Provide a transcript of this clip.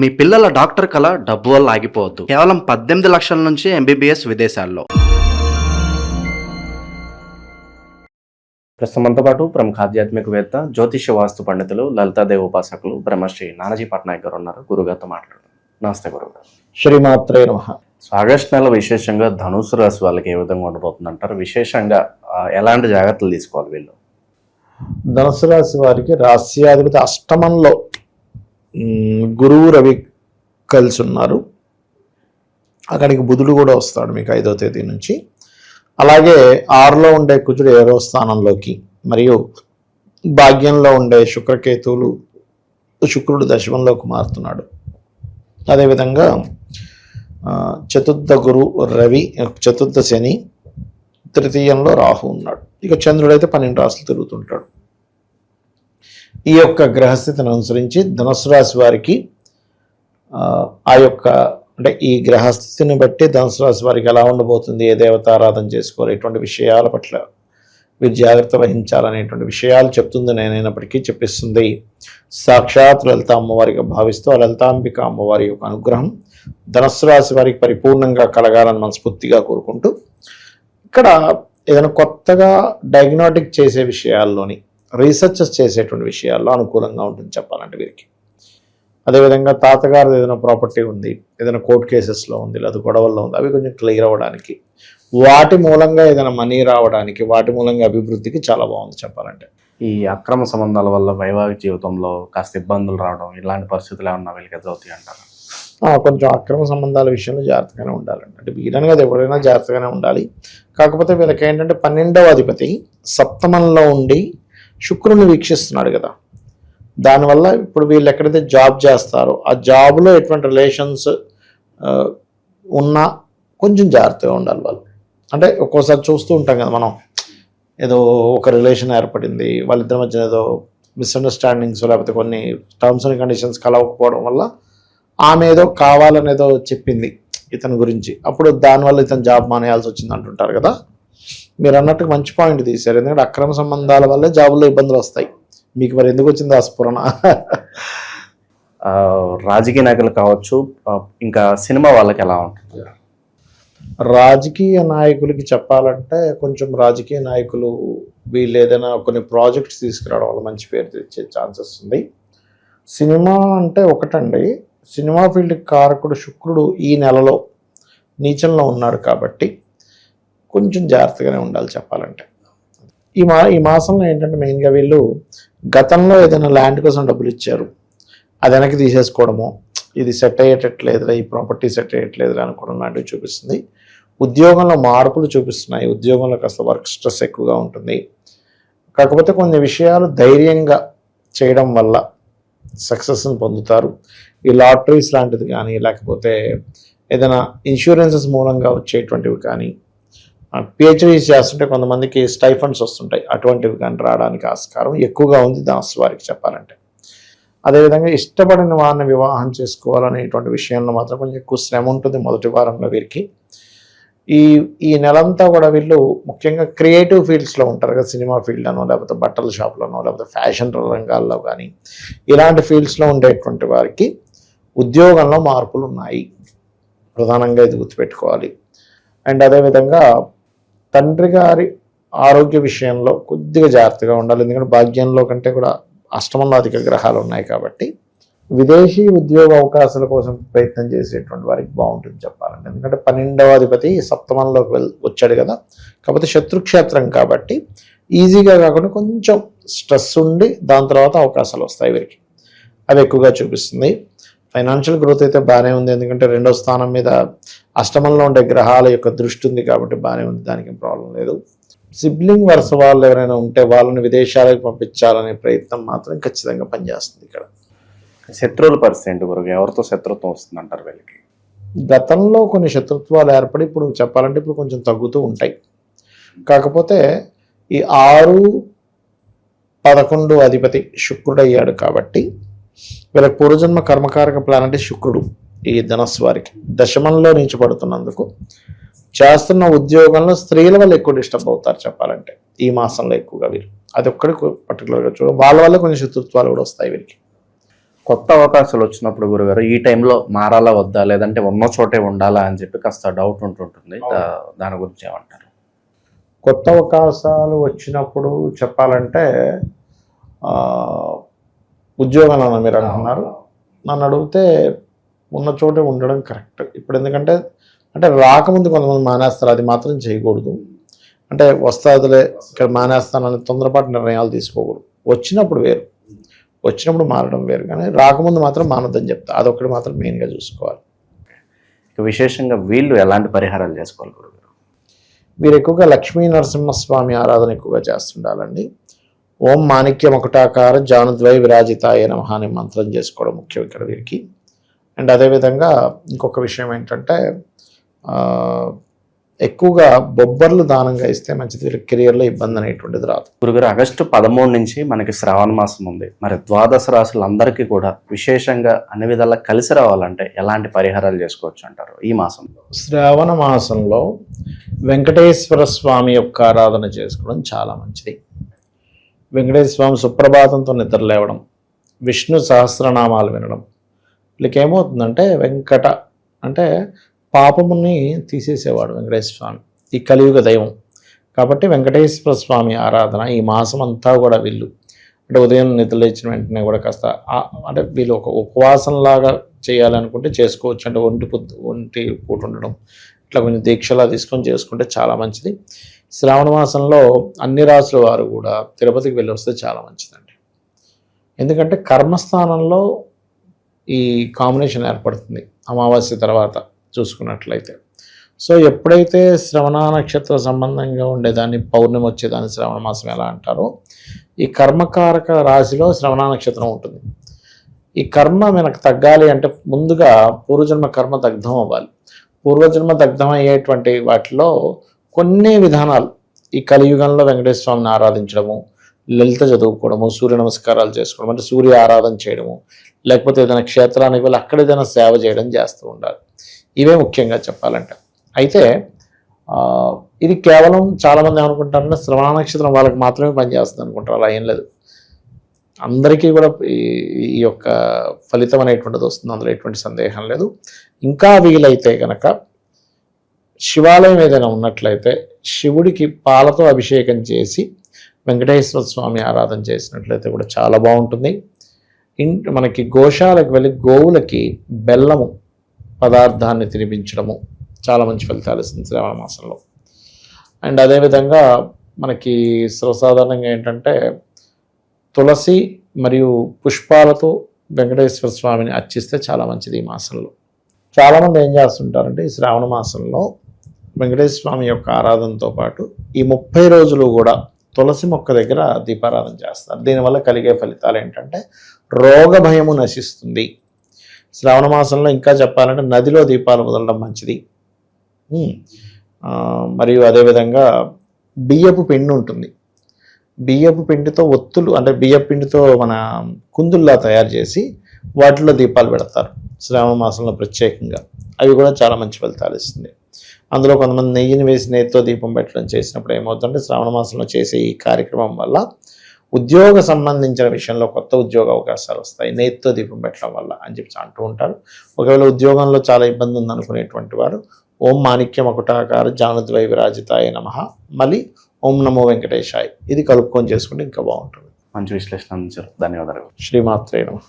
మీ పిల్లల డాక్టర్ కళ డబ్బు వల్ల ఆగిపోవద్దు. కేవలం 18 లక్షల నుంచి ఎంబీబీఎస్ విదేశాల్లో. ప్రస్తుతం మనతో పాటు ప్రముఖ ఆధ్యాత్మికవేత్త, జ్యోతిష్య వాస్తు పండితులు, లలితాదేవి ఉపాసకులు బ్రహ్మశ్రీ నానాజీ పట్నాయక్ గారు ఉన్నారు. గురుగారితో మాట్లాడుతారు. నమస్తే గురుగారు. శ్రీమాత్రే నమః. ఆగస్టు నెల విశేషంగా ధనుసు రాశి వాళ్ళకి ఏ విధంగా ఉండబోతుంది అంటారు? విశేషంగా ఎలాంటి జాగ్రత్తలు తీసుకోవాలి వీళ్ళు? ధనుసు రాశి వారికి రాశ్యాధిపతి అష్టమంలో గురువు రవి కలిసి ఉన్నారు. అక్కడికి బుధుడు కూడా వస్తాడు మీకు 5వ తేదీ నుంచి. అలాగే 6లో ఉండే కుజుడు 7వ స్థానంలోకి, మరియు భాగ్యంలో ఉండే శుక్రకేతువులు, శుక్రుడు దశమంలోకి మారుతున్నాడు. అదేవిధంగా చతుర్థ గురు రవి, చతుర్థ శని, తృతీయంలో రాహు ఉన్నాడు. ఇక చంద్రుడైతే 12 రాశులు తిరుగుతుంటాడు. ఈ యొక్క గ్రహస్థితిని అనుసరించి ధనుసు రాశి వారికి ఆ యొక్క అంటే ఈ గ్రహస్థితిని బట్టి ధనుసు రాశి వారికి ఎలా ఉండబోతుంది, ఏ దేవత ఆరాధన చేసుకోవాలి, ఇటువంటి విషయాల పట్ల వీరు జాగ్రత్త వహించాలనేటువంటి విషయాలు చెప్తుంది. నేనైనప్పటికీ చెప్పిస్తుంది సాక్షాత్ లలిత అమ్మవారిగా భావిస్తూ ఆ లలితాంబిక అమ్మవారి యొక్క అనుగ్రహం ధనుసు రాశి వారికి పరిపూర్ణంగా కలగాలని మనస్ఫూర్తిగా కోరుకుంటూ, ఇక్కడ ఏదైనా కొత్తగా డయాగ్నోటిక్ చేసే విషయాల్లోని, రీసెర్చెస్ చేసేటువంటి విషయాల్లో అనుకూలంగా ఉంటుంది చెప్పాలంటే వీరికి. అదేవిధంగా తాతగారు ఏదైనా ప్రాపర్టీ ఉంది, ఏదైనా కోర్టు కేసెస్లో ఉంది, లేదా గొడవల్లో ఉంది, అవి కొంచెం క్లియర్ అవ్వడానికి, వాటి మూలంగా ఏదైనా మనీ రావడానికి, వాటి మూలంగా అభివృద్ధికి చాలా బాగుంది చెప్పాలంటే. ఈ అక్రమ సంబంధాల వల్ల వైవాహిక జీవితంలో కాస్త ఇబ్బందులు రావడం, ఇలాంటి పరిస్థితులు ఏమన్నా వీళ్ళకి ఎదురవుతాయి అంటారు? కొంచెం అక్రమ సంబంధాల విషయంలో జాగ్రత్తగానే ఉండాలండి. అంటే వీరని కదా ఎవరైనా జాగ్రత్తగానే ఉండాలి. కాకపోతే వీళ్ళకి ఏంటంటే 12వ అధిపతి సప్తమంలో ఉండి శుక్రుని వీక్షిస్తున్నాడు కదా, దానివల్ల ఇప్పుడు వీళ్ళు ఎక్కడైతే జాబ్ చేస్తారో ఆ జాబ్లో ఎటువంటి రిలేషన్స్ ఉన్నా కొంచెం జాగ్రత్తగా ఉండాలి వాళ్ళు. అంటే ఒక్కోసారి చూస్తూ ఉంటాం కదా మనం, ఏదో ఒక రిలేషన్ ఏర్పడింది, వాళ్ళిద్దరి మధ్య ఏదో మిస్అండర్స్టాండింగ్స్ లేకపోతే కొన్ని టర్మ్స్ అండ్ కండిషన్స్ కలవకపోవడం వల్ల ఆమె ఏదో కావాలనేదో చెప్పింది ఇతని గురించి, అప్పుడు దానివల్ల ఇతను జాబ్ మానేయాల్సి వచ్చింది అంటుంటారు కదా. మీరు అన్నట్టు మంచి పాయింట్ తీశారు. ఎందుకంటే అక్రమ సంబంధాల వల్లే జాబుల్లో ఇబ్బందులు వస్తాయి. మీకు మరి ఎందుకు వచ్చింది ఆ స్ఫురణ? రాజకీయ నాయకులు కావచ్చు, ఇంకా సినిమా వాళ్ళకి ఎలా ఉంటుంది? రాజకీయ నాయకులకి చెప్పాలంటే కొంచెం రాజకీయ నాయకులు వీళ్ళు ఏదైనా కొన్ని ప్రాజెక్ట్స్ తీసుకురావడం వల్ల మంచి పేరు తెచ్చే ఛాన్సెస్ ఉంది. సినిమా అంటే ఒకటండి, సినిమా ఫీల్డ్కి కారకుడు శుక్రుడు ఈ నెలలో నీచంలో ఉన్నాడు కాబట్టి కొంచెం జాగ్రత్తగానే ఉండాలి చెప్పాలంటే. ఈ మాసంలో ఏంటంటే మెయిన్గా వీళ్ళు గతంలో ఏదైనా ల్యాండ్ కోసం డబ్బులు ఇచ్చారు, అది వెనక్కి తీసేసుకోవడము, ఇది సెట్ అయ్యేటట్లేదురా, ఈ ప్రాపర్టీ సెట్ అయ్యేట్లేదురా అనుకోవడం లాంటివి చూపిస్తుంది. ఉద్యోగంలో మార్పులు చూపిస్తున్నాయి. ఉద్యోగంలో కాస్త వర్క్ స్ట్రెస్ ఎక్కువగా ఉంటుంది. కాకపోతే కొన్ని విషయాలు ధైర్యంగా చేయడం వల్ల సక్సెస్ని పొందుతారు. ఈ లాటరీస్ లాంటిది కానీ, లేకపోతే ఏదైనా ఇన్సూరెన్సెస్ మూలంగా వచ్చేటువంటివి కానీ, పిహెచ్డీస్ చేస్తుంటే కొంతమందికి స్టైఫండ్స్ వస్తుంటాయి, అటువంటివి కానీ రావడానికి ఆస్కారం ఎక్కువగా ఉంది ధనుసు వారికి చెప్పాలంటే. అదేవిధంగా ఇష్టపడిన వారిని వివాహం చేసుకోవాలనేటువంటి విషయంలో మాత్రం కొంచెం ఎక్కువ శ్రమ ఉంటుంది మొదటి వారంలో వీరికి. ఈ నెలంతా కూడా వీళ్ళు ముఖ్యంగా క్రియేటివ్ ఫీల్డ్స్లో ఉంటారు కదా, సినిమా ఫీల్డ్ అనో, లేకపోతే బట్టల షాప్లోనో, లేకపోతే ఫ్యాషన్ రంగాల్లో కానీ, ఇలాంటి ఫీల్డ్స్లో ఉండేటువంటి వారికి ఉద్యోగంలో మార్పులు ఉన్నాయి, ప్రధానంగా ఇది గుర్తుపెట్టుకోవాలి. అండ్ అదేవిధంగా తండ్రి గారి ఆరోగ్య విషయంలో కొద్దిగా జాగ్రత్తగా ఉండాలి. ఎందుకంటే భాగ్యంలో కంటే కూడా అష్టమంలో అధిక గ్రహాలు ఉన్నాయి కాబట్టి విదేశీ ఉద్యోగ అవకాశాల కోసం ప్రయత్నం చేసేటువంటి వారికి బాగుంటుంది చెప్పాలంటే. ఎందుకంటే 12వ అధిపతి సప్తమంలోకి వచ్చాడు కదా, కాకపోతే శత్రుక్షేత్రం కాబట్టి ఈజీగా కాకుండా కొంచెం స్ట్రెస్ ఉండి దాని తర్వాత అవకాశాలు వస్తాయి వీరికి, అవి ఎక్కువగా చూపిస్తుంది. ఫైనాన్షియల్ గ్రోత్ అయితే బాగానే ఉంది, ఎందుకంటే 2వ స్థానం మీద అష్టమంలో ఉండే గ్రహాల యొక్క దృష్టి ఉంది కాబట్టి బాగానే ఉంది, దానికి ప్రాబ్లం లేదు. సిబ్లింగ్ వరుస వాళ్ళు ఎవరైనా ఉంటే వాళ్ళని విదేశాలకు పంపించాలనే ప్రయత్నం మాత్రం ఖచ్చితంగా పనిచేస్తుంది. ఇక్కడ శత్రువుల పరిస్థితి గురువు, ఎవరితో శత్రుత్వం వస్తుంది అంటారు వీళ్ళకి? గతంలో కొన్ని శత్రుత్వాలు ఏర్పడి ఇప్పుడు చెప్పాలంటే ఇప్పుడు కొంచెం తగ్గుతూ ఉంటాయి. కాకపోతే ఈ 6, 11 అధిపతి శుక్రుడు అయ్యాడు కాబట్టి వీళ్ళకి పూర్వజన్మ కర్మకారక ప్లానెట్ శుక్రుడు ఈ ధనుస్సు వారికి దశమంలో నుంచి పడుతున్నందుకు చేస్తున్న ఉద్యోగంలో స్త్రీల వల్ల ఎక్కువ డిస్టర్బ్ అవుతారు చెప్పాలంటే ఈ మాసంలో ఎక్కువగా వీరు. అది ఒక్కడి పర్టికులర్గా చూడ వాళ్ళ వల్ల కొన్ని శత్రుత్వాలు కూడా వస్తాయి వీరికి. కొత్త అవకాశాలు వచ్చినప్పుడు గురుగారు ఈ టైంలో మారాలా వద్దా, లేదంటే ఉన్న చోటే ఉండాలా అని చెప్పి కాస్త డౌట్ ఉంటుంటుంది. దాని గురించి ఏమంటారు? కొత్త అవకాశాలు వచ్చినప్పుడు చెప్పాలంటే ఆ, ఉద్యోగం అన్న మీరు అంటున్నారు. నన్ను అడిగితే ఉన్న చోటే ఉండడం కరెక్ట్. ఇప్పుడు ఎందుకంటే అంటే రాకముందు కొంతమంది మానేస్తారు, అది మాత్రం చేయకూడదు. అంటే వస్తాదులే ఇక్కడ మానేస్తానని తొందరపాటు నిర్ణయాలు తీసుకోకూడదు. వచ్చినప్పుడు వేరు, వచ్చినప్పుడు మారడం వేరు, కానీ రాకముందు మాత్రం మానొద్దని చెప్తా. అదొక్కటి మాత్రం మెయిన్గా చూసుకోవాలి. ఇక విశేషంగా వీళ్ళు ఎలాంటి పరిహారాలు చేసుకోవాలి గురుగారు? వీరు ఎక్కువగా లక్ష్మీ నరసింహస్వామి ఆరాధన ఎక్కువగా చేస్తుండాలండి. ఓం మాణిక్య మకుటాకార జానుద్వై విరాజితాయ నమః అనే మంత్రం చేసుకోవడం ముఖ్యం ఇక్కడ వీరికి. అండ్ అదేవిధంగా ఇంకొక విషయం ఏంటంటే ఎక్కువగా బొబ్బర్లు దానంగా ఇస్తే మంచిది. వీళ్ళకి కెరియర్లో ఇబ్బంది అనేటువంటిది రాదు. గురుగారు, ఆగస్టు 13 నుంచి మనకి శ్రావణ మాసం ఉంది. మరి ద్వాదశ రాశులందరికీ కూడా విశేషంగా అన్ని విధాలా కలిసి రావాలంటే ఎలాంటి పరిహారాలు చేసుకోవచ్చు అంటారు ఈ మాసంలో? శ్రావణ మాసంలో వెంకటేశ్వర స్వామి యొక్క ఆరాధన చేసుకోవడం చాలా మంచిది. వెంకటేశ్వర స్వామి సుప్రభాతంతో నిద్ర లేవడం, విష్ణు సహస్రనామాలు వినడం. వీళ్ళకి ఏమవుతుందంటే వెంకట అంటే పాపముని తీసేసేవాడు వెంకటేశ్వర స్వామి, ఈ కలియుగ దైవం. కాబట్టి వెంకటేశ్వర స్వామి ఆరాధన ఈ మాసం అంతా కూడా వీళ్ళు అంటే ఉదయం నిద్ర లేచిన వెంటనే కూడా కాస్త అంటే వీళ్ళు ఒక ఉపవాసంలాగా చేయాలనుకుంటే చేసుకోవచ్చు. అంటే ఒంటి పూట ఉండడం, ఇట్లా కొంచెం దీక్షలా తీసుకొని చేసుకుంటే చాలా మంచిది. శ్రావణ మాసంలో అన్ని రాసుల వారు కూడా తిరుపతికి వెళ్ళి వస్తే చాలా మంచిదండి. ఎందుకంటే కర్మస్థానంలో ఈ కాంబినేషన్ ఏర్పడుతుంది అమావాస్య తర్వాత చూసుకున్నట్లయితే. సో ఎప్పుడైతే శ్రవణ నక్షత్ర సంబంధంగా ఉండేదాన్ని పౌర్ణమి వచ్చేదాన్ని శ్రవణ మాసం ఎలా అంటారో, ఈ కర్మకారక రాశిలో శ్రవణ నక్షత్రం ఉంటుంది. ఈ కర్మ మనకు తగ్గాలి అంటే ముందుగా పూర్వజన్మ కర్మ దగ్ధం అవ్వాలి. పూర్వజన్మ దగ్ధం అయ్యేటువంటి వాటిలో కొన్ని విధానాలు ఈ కలియుగంలో వెంకటేశ్వర స్వామిని ఆరాధించడము, లలిత చదువుకోవడము, సూర్య నమస్కారాలు చేసుకోవడం, అంటే సూర్య ఆరాధన చేయడము, లేకపోతే ఏదైనా క్షేత్రానికి వెళ్ళి అక్కడ ఏదైనా సేవ చేయడం చేస్తూ ఉండాలి. ఇవే ముఖ్యంగా చెప్పాలంటే. అయితే ఇది కేవలం చాలామంది ఏమనుకుంటారంటే శ్రవణ నక్షత్రం వాళ్ళకి మాత్రమే పనిచేస్తుంది అనుకుంటారు. అలా ఏం లేదు, అందరికీ కూడా ఈ యొక్క ఫలితం అనేటువంటిది వస్తుంది, అందులో ఎటువంటి సందేహం లేదు. ఇంకా వీలైతే కనుక శివాలయం ఏదైనా ఉన్నట్లయితే శివుడికి పాలతో అభిషేకం చేసి వెంకటేశ్వర స్వామి ఆరాధన చేసినట్లయితే కూడా చాలా బాగుంటుంది. మనకి గోశాలకు వెళ్ళి గోవులకి బెల్లము పదార్థాన్ని తినిపించడము చాలా మంచి ఫలితాలు ఇస్తుంది శ్రావణ మాసంలో. అండ్ అదేవిధంగా మనకి సర్వసాధారణంగా ఏంటంటే తులసి మరియు పుష్పాలతో వెంకటేశ్వర స్వామిని అర్చిస్తే చాలా మంచిది ఈ మాసంలో. చాలామంది ఏం చేస్తుంటారంటే ఈ శ్రావణ మాసంలో వెంకటేశ్వర స్వామి యొక్క ఆరాధనతో పాటు ఈ 30 రోజులు కూడా తులసి మొక్క దగ్గర దీపారాధన చేస్తారు. దీనివల్ల కలిగే ఫలితాలు ఏంటంటే రోగ భయము నశిస్తుంది. శ్రావణ మాసంలో ఇంకా చెప్పాలంటే నదిలో దీపాలు వదలడం మంచిది. మరియు అదేవిధంగా బియ్యపు పిండి ఉంటుంది, బియ్యపు పిండితో ఒత్తులు అంటే బియ్యపు పిండితో మన కుందుల్లా తయారు చేసి వాటిలో దీపాలు పెడతారు శ్రావణ మాసంలో ప్రత్యేకంగా. అవి కూడా చాలా మంచి ఫలితాలు ఇస్తుంది. అందులో కొంతమంది నెయ్యిని వేసి నెయ్యితో దీపం పెట్టడం చేసినప్పుడు ఏమవుతుందంటే శ్రావణ మాసంలో చేసే ఈ కార్యక్రమం వల్ల ఉద్యోగ సంబంధించిన విషయంలో కొత్త ఉద్యోగ అవకాశాలు వస్తాయి నెయ్యితో దీపం పెట్టడం వల్ల అని చెప్పి అంటూ ఉంటారు. ఒకవేళ ఉద్యోగంలో చాలా ఇబ్బంది ఉందనుకునేటువంటి వారు ఓం మాణిక్య మకుటాకార జానుద్వై విరాజితాయ నమః, మళ్ళీ ఓం నమో వెంకటేశాయ్ ఇది కలుపుకొని చేసుకుంటే ఇంకా బాగుంటుంది. మంచి విశ్లేషణ అందించారు, ధన్యవాదాలు. శ్రీమాత్రే నమః.